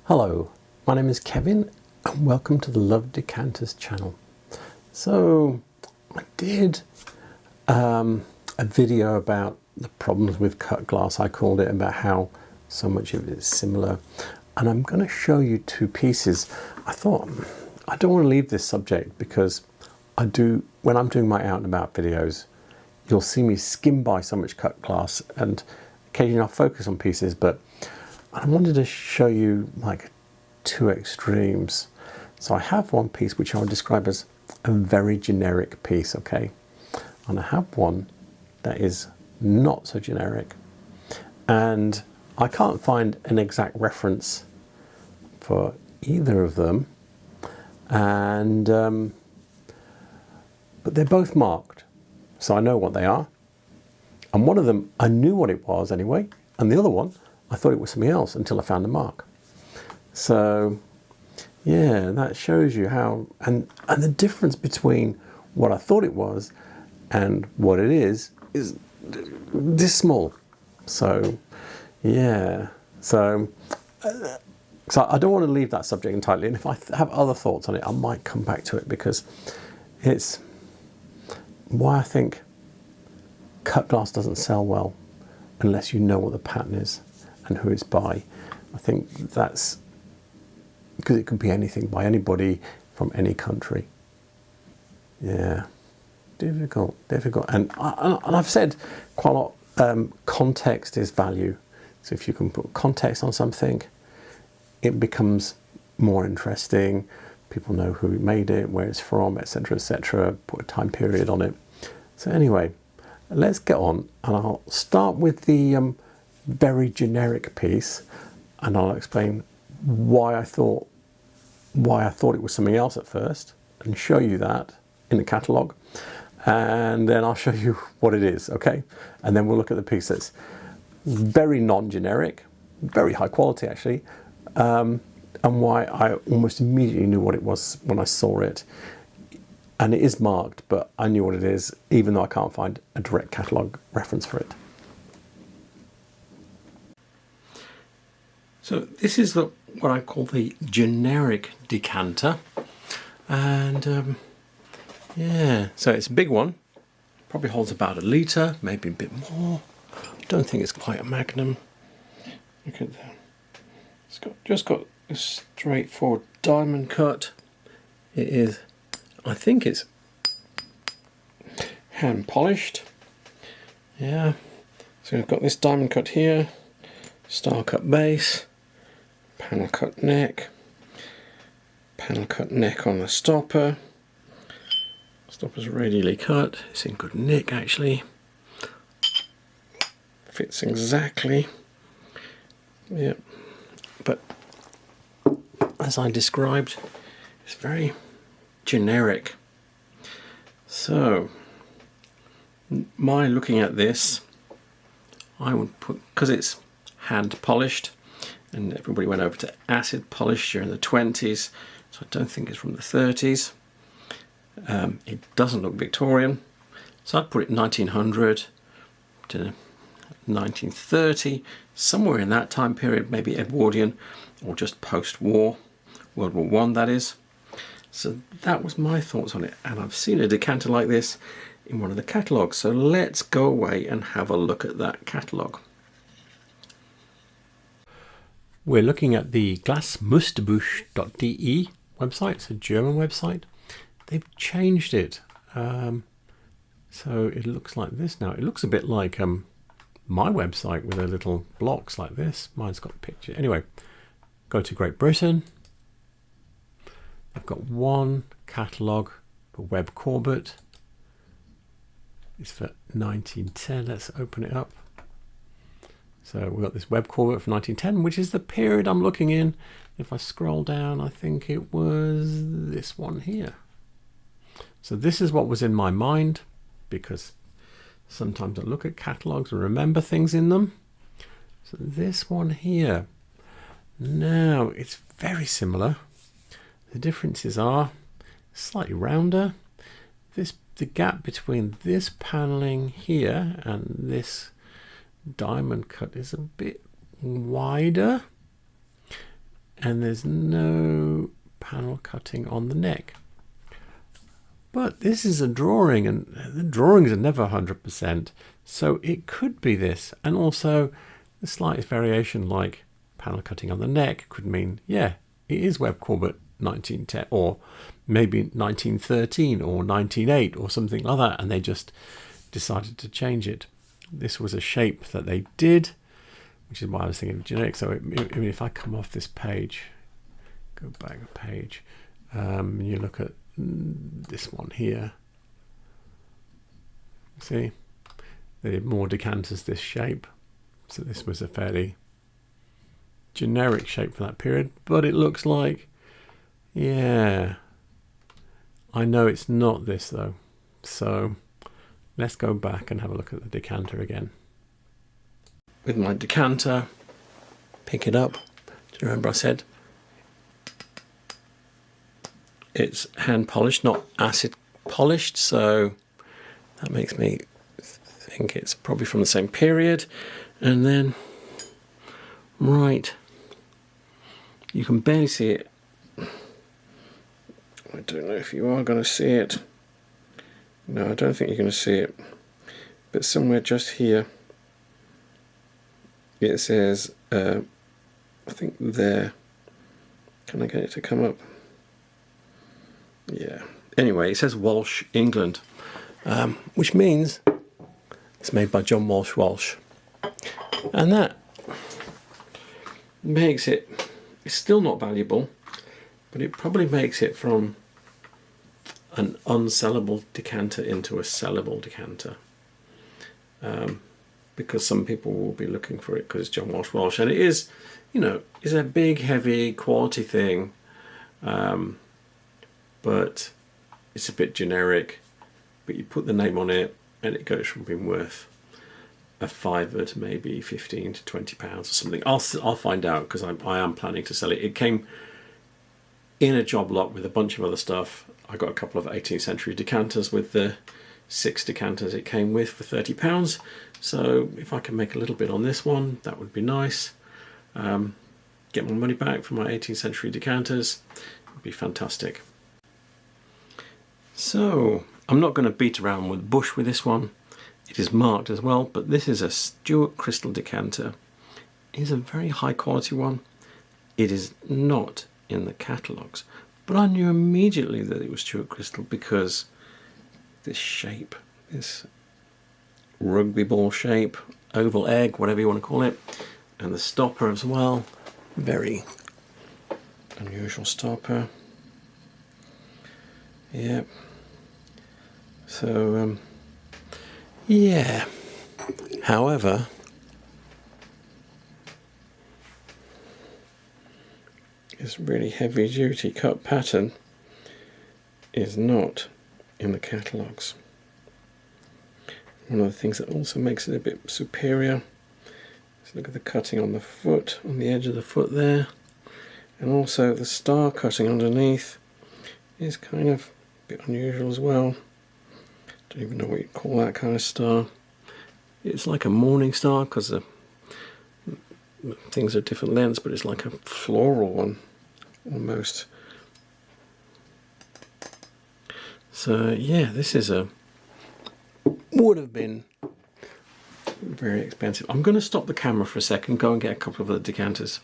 Hello, my name is Kevin and welcome to the Love Decanters channel. So I did a video about the problems with cut glass. I called it, about how so much of it is similar, and I'm going to show you two pieces. I thought I don't want to leave this subject because when I'm doing my out and about videos, you'll see me skim by so much cut glass, and occasionally I'll focus on pieces, but I wanted to show you like two extremes. So I have one piece which I would describe as a very generic piece, okay? And I have one that is not so generic. And I can't find an exact reference for either of them. And but they're both marked, so I know what they are. And one of them, I knew what it was anyway, and the other one, I thought it was something else until I found the mark. So yeah, that shows you how, and the difference between what I thought it was and what it is this small. So yeah, so I don't want to leave that subject entirely, and if I have other thoughts on it, I might come back to it, because it's why I think cut glass doesn't sell well unless you know what the pattern is and who it's by. I think that's because it could be anything by anybody from any country. Yeah, difficult. And I've said quite a lot, context is value. So if you can put context on something, it becomes more interesting. People know who made it, where it's from, etc., etc. Put a time period on it. So anyway, let's get on, and I'll start with the very generic piece, and I'll explain why I thought it was something else at first, and show you that in the catalogue, and then I'll show you what it is, okay? And then we'll look at the piece that's very non-generic, very high quality actually, and why I almost immediately knew what it was when I saw it. And it is marked, but I knew what it is, even though I can't find a direct catalogue reference for it. So this is what I call the generic decanter, and yeah, so it's a big one, probably holds about 1 litre, maybe a bit more. I don't think it's quite a Magnum. Look at that. It's just got a straightforward diamond cut. It is, I think it's hand polished. Yeah, so we've got this diamond cut here, star cut base, panel cut neck on the stopper. Stopper's radially cut, it's in good nick actually, fits exactly. Yeah, but as I described, it's very generic. So my looking at this, I would put, because it's hand polished, and everybody went over to acid polish during the 20s, so I don't think it's from the 30s. It doesn't look Victorian, so I'd put it 1900 to 1930, somewhere in that time period, maybe Edwardian or just post-war, World War I that is. So that was my thoughts on it, and I've seen a decanter like this in one of the catalogues, so let's go away and have a look at that catalogue. We're looking at the Glasmusterbuch.de website. It's a German website. They've changed it, so it looks like this now. It looks a bit like my website with a little blocks like this. Mine's got a picture. Anyway, go to Great Britain. I've got one catalogue for Webb Corbett. It's for 1910. Let's open it up. So we've got this Webb Corbett from 1910, which is the period I'm looking in. If I scroll down, I think it was this one here. So this is what was in my mind, because sometimes I look at catalogues and remember things in them. So this one here. Now, it's very similar. The differences are slightly rounder. The gap between this paneling here and this diamond cut is a bit wider. and there's no panel cutting on the neck. But this is a drawing, and the drawings are never 100%, so it could be this. And also the slightest variation, like panel cutting on the neck, could mean, yeah, it is Webb Corbett 1910, or maybe 1913 or 1908 or something like that, and they just decided to change it. This was a shape that they did, which is why I was thinking of generic. So I mean, if I come off this page, go back a page, you look at this one here, see, they did more decanters this shape, so this was a fairly generic shape for that period, but it looks like, yeah, I know it's not this though. So let's go back and have a look at the decanter again. With my decanter, pick it up. Do you remember I said it's hand polished, not acid polished, so that makes me think it's probably from the same period. And then, right, you can barely see it. I don't know if you are going to see it. No, I don't think you're going to see it. But somewhere just here, it says, I think there. Can I get it to come up? Yeah. Anyway, it says Walsh, England, which means it's made by John Walsh. And that makes it, it's still not valuable, but it probably makes it from an unsellable decanter into a sellable decanter. Because some people will be looking for it because it's John Walsh. And it is, you know, it's a big, heavy, quality thing. But it's a bit generic, but you put the name on it and it goes from being worth a fiver to maybe 15 to 20 pounds or something. I'll find out, because I am planning to sell it. It came in a job lot with a bunch of other stuff. I got a couple of 18th century decanters with the 6 decanters it came with for £30. So if I can make a little bit on this one, that would be nice. Get my money back for my 18th century decanters. It would be fantastic. So I'm not going to beat around with the bush with this one. It is marked as well, but this is a Stuart Crystal decanter. It is a very high quality one. It is not in the catalogues, but I knew immediately that it was Stuart Crystal because this shape, this rugby ball shape, oval egg, whatever you want to call it, and the stopper as well, very unusual stopper. Yeah. So yeah. However, this really heavy duty cut pattern is not in the catalogues. One of the things that also makes it a bit superior is look at the cutting on the foot, on the edge of the foot there, and also the star cutting underneath is kind of a bit unusual as well. Don't even know what you'd call that kind of star. It's like a morning star because the things are different lengths, but it's like a floral one almost. So yeah, this is would have been very expensive. I'm going to stop the camera for a second, go and get a couple of other decanters.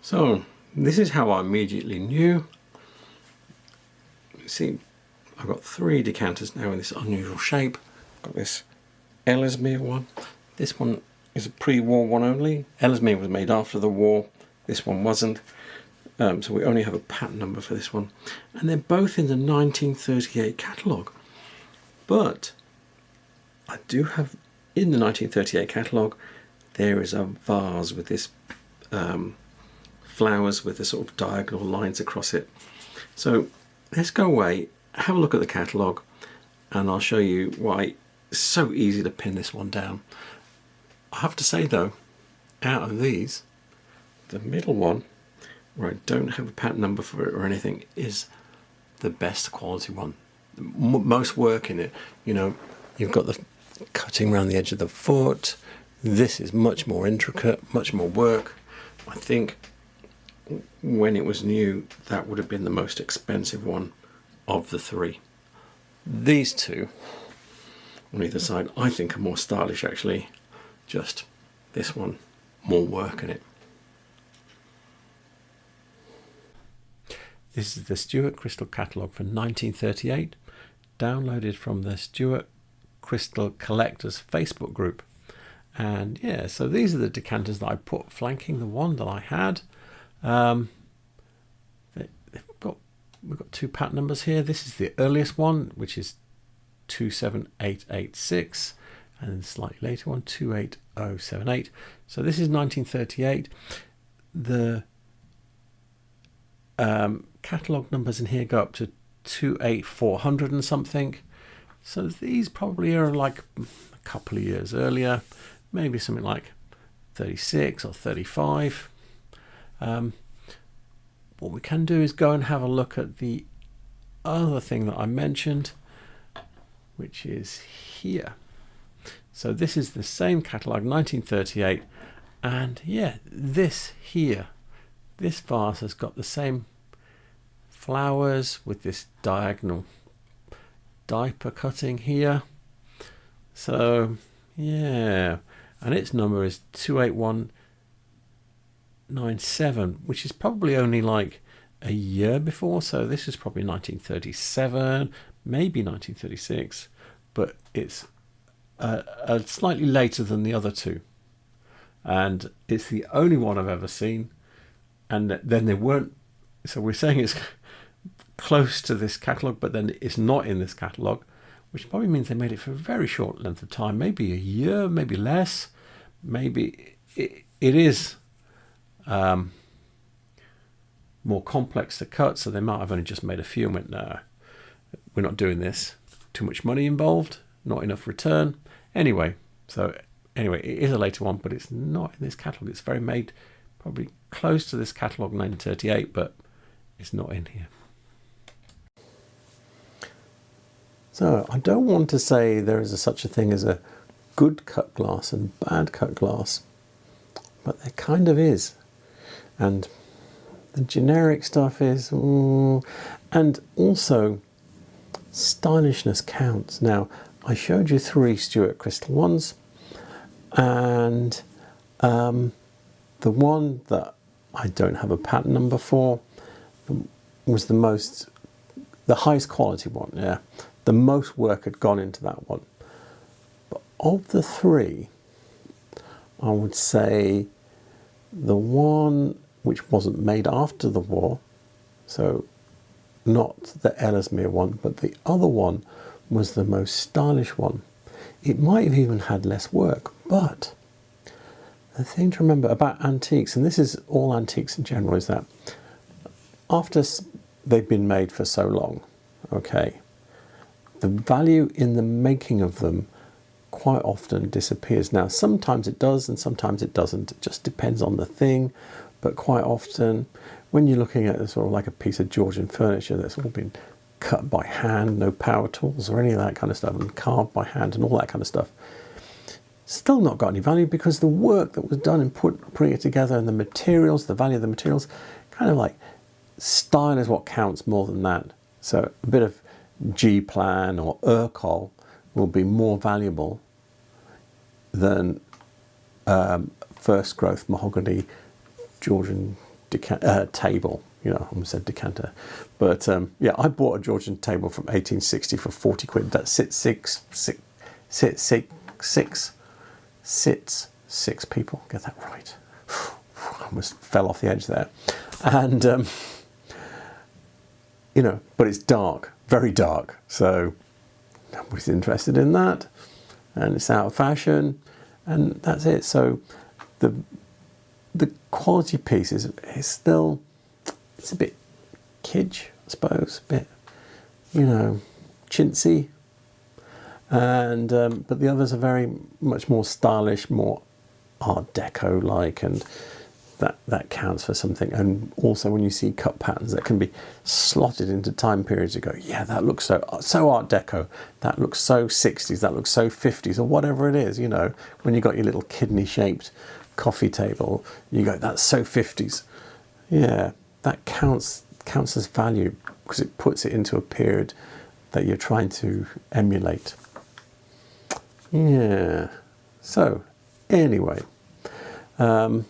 So this is how I immediately knew. You see, I've got 3 decanters now in this unusual shape. I've got this Ellesmere one. This one is a pre-war one only. Ellesmere was made after the war. This one wasn't. So we only have a patent number for this one. And they're both in the 1938 catalogue. But I do have, in the 1938 catalogue, there is a vase with this flowers with the sort of diagonal lines across it. So let's go away, have a look at the catalogue, and I'll show you why it's so easy to pin this one down. I have to say though, out of these, the middle one, where I don't have a patent number for it or anything, is the best quality one. Most work in it. You know, you've got the cutting around the edge of the foot. This is much more intricate, much more work. I think when it was new, that would have been the most expensive one of the three. These two on either side, I think, are more stylish actually. Just this one, more work in it. This is the Stuart Crystal catalogue from 1938, downloaded from the Stuart Crystal Collectors Facebook group. And yeah, so these are the decanters that I put flanking the one that I had. We've got two patent numbers here. This is the earliest one, which is 27886, and the slightly later one, 28078. So this is 1938. The catalogue numbers in here go up to 28400 and something. So these probably are like a couple of years earlier, maybe something like 36 or 35. What we can do is go and have a look at the other thing that I mentioned, which is here. So this is the same catalogue, 1938, and yeah, this here, this vase has got the same flowers with this diagonal diaper cutting here. So yeah, and its number is 28197, which is probably only like a year before. So this is probably 1937, maybe 1936, but it's slightly later than the other two. And it's the only one I've ever seen. And then they weren't, so we're saying it's close to this catalogue, but then it's not in this catalogue, which probably means they made it for a very short length of time, maybe a year, maybe less. Maybe it is more complex to cut, so they might have only just made a few and went, no, we're not doing this. Too much money involved, not enough return. Anyway, it is a later one, but it's not in this catalogue. It's very made, probably close to this catalogue 1938, but it's not in here. So I don't want to say there is such a thing as a good cut glass and bad cut glass, but there kind of is. And the generic stuff is, and also stylishness counts. Now, I showed you 3 Stuart Crystal ones, and the one that I don't have a patent number for was the highest quality one, yeah. The most work had gone into that one. But of the 3, I would say the one which wasn't made after the war, so not the Ellesmere one, but the other one was the most stylish one. It might have even had less work, but the thing to remember about antiques, and this is all antiques in general, is that after they've been made for so long, okay, the value in the making of them quite often disappears. Now, sometimes it does and sometimes it doesn't. It just depends on the thing. But quite often, when you're looking at sort of like a piece of Georgian furniture that's all been cut by hand, no power tools or any of that kind of stuff, and carved by hand and all that kind of stuff, still not got any value, because the work that was done in putting it together and the materials, the value of the materials, kind of like style is what counts more than that. So a bit of G-plan or Urquell will be more valuable than first growth mahogany Georgian table. You know, I almost said decanter. But yeah, I bought a Georgian table from 1860 for 40 quid. That sits six people. Get that right. I almost fell off the edge there. And, you know, but it's dark, very dark. So nobody's interested in that. And it's out of fashion. And that's it. So the quality piece is still, it's a bit kitsch, I suppose, a bit, you know, chintzy, and but the others are very much more stylish, more Art Deco like, and that counts for something. And also when you see cut patterns that can be slotted into time periods, you go, yeah, that looks so Art Deco, that looks so 60s, that looks so 50s, or whatever it is, you know, when you got your little kidney shaped coffee table, you go, that's so 50s. Yeah, that counts as value because it puts it into a period that you're trying to emulate. Yeah. So anyway, I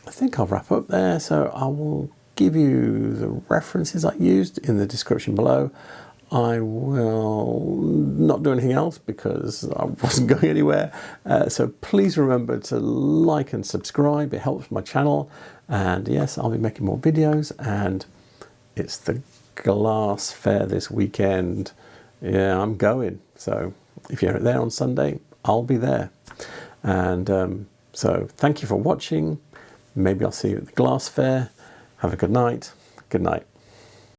think I'll wrap up there. So I will give you the references I used in the description below. I will not do anything else because I wasn't going anywhere. So please remember to like and subscribe. It helps my channel. And yes, I'll be making more videos. And it's the glass fair this weekend. Yeah, I'm going. So if you're there on Sunday, I'll be there. And so thank you for watching. Maybe I'll see you at the glass fair. Have a good night. Good night.